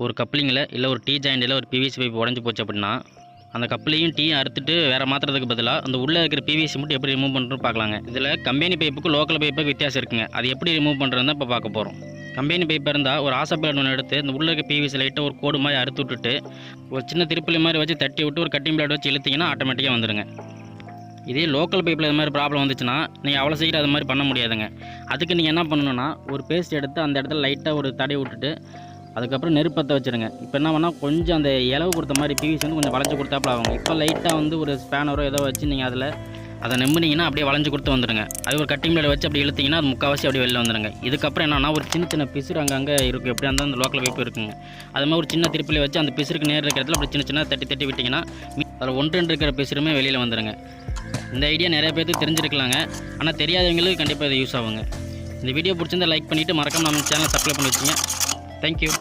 ஒரு கப்ளிங்கில் இல்லை ஒரு டீ ஜாயிண்டில் ஒரு பிவிசி பைப் உடஞ்சி போச்சு அப்படின்னா அந்த கப்ளையும் டீயும் அறுத்துட்டு வேறு மாற்றுறதுக்கு பதிலாக அந்த உள்ளே இருக்கிற பிவிசி மட்டும் எப்படி ரிமூவ் பண்ணுறோன்னு பார்க்கலாங்க. இதில் கம்பெனி பைப்புக்கும் லோக்கல் பைப்புக்கு வித்தியாசம் இருக்குங்க. அது எப்படி ரிமூவ் பண்ணுறதுன்னு இப்போ பார்க்க போகிறோம். கம்பெனி பைப் இருந்தால் ஒரு ஆசைப்பேட் ஒன்று எடுத்து இந்த உள்ளே இருக்க பிவிசி லைட்டாக ஒரு கோடு மாதிரி அறுத்து விட்டுட்டு ஒரு சின்ன திருப்பலி மாதிரி வச்சு தட்டி விட்டு ஒரு கட்டிங் பிளேட் வச்சு இழுத்திங்கன்னா ஆட்டோமேட்டிக்காக வந்துடுங்க. இதே லோக்கல் பைப்பில் இது மாதிரி ப்ராப்ளம் வந்துச்சுன்னா நீங்கள் அவ்வளோ சீக்கிரம் அது மாதிரி பண்ண முடியாதுங்க. அதுக்கு நீங்கள் என்ன பண்ணணுன்னா ஒரு பேஸ்ட் எடுத்து அந்த இடத்துல லைட்டாக ஒரு தடவி விட்டுட்டு அதுக்கப்புறம் நெருப்பத்தை வச்சுருங்க. இப்போ என்ன பண்ணால் கொஞ்சம் அந்த இலவு கொடுத்த மாதிரி பிவிசி வந்து கொஞ்சம் வளைஞ்சு கொடுத்தாப்புல ஆகும். இப்போ லைட்டாக வந்து ஒரு ஸ்பேனரோ ஏதோ வச்சு நீங்கள் அதில் அதை நம்பினீங்கன்னா அப்படியே வளைஞ்சு கொடுத்து வந்துடுங்க. அது ஒரு கட்டிங் பிளேட் வச்சு அப்படி இழுத்திங்கன்னா அது முக்கால்வாசி அப்படியே வெளில வந்துடுங்க. இதுக்கப்புறம் என்னன்னா ஒரு சின்ன சின்ன பிசுறு அங்கங்கே இருக்குது. எப்படி இருந்தால் அந்த லோக்கல் பைப்பு இருக்குங்க. அது மாதிரி ஒரு சின்ன திருப்பிலே வச்சு அந்த பிசுருக்கு நேர் இருக்கிற இடத்துல அப்படி சின்ன சின்ன தட்டி தட்டி விட்டிங்கன்னா அதில் 1-2 இருக்கிற பிசுருமே வெளியில் வந்துடுங்க. இந்த ஐடியா நிறைய பேருக்கு தெரிஞ்சிருக்கலாங்க. ஆனால் தெரியாதவங்களுக்கு கண்டிப்பாக இது யூஸ் ஆகுங்க. இந்த வீடியோ பிடிச்சிருந்தா லைக் பண்ணிவிட்டு மறக்காம நம்ம சேனலை சப்ஸ்கிரைப் பண்ணி வச்சுங்க. தேங்க்யூ.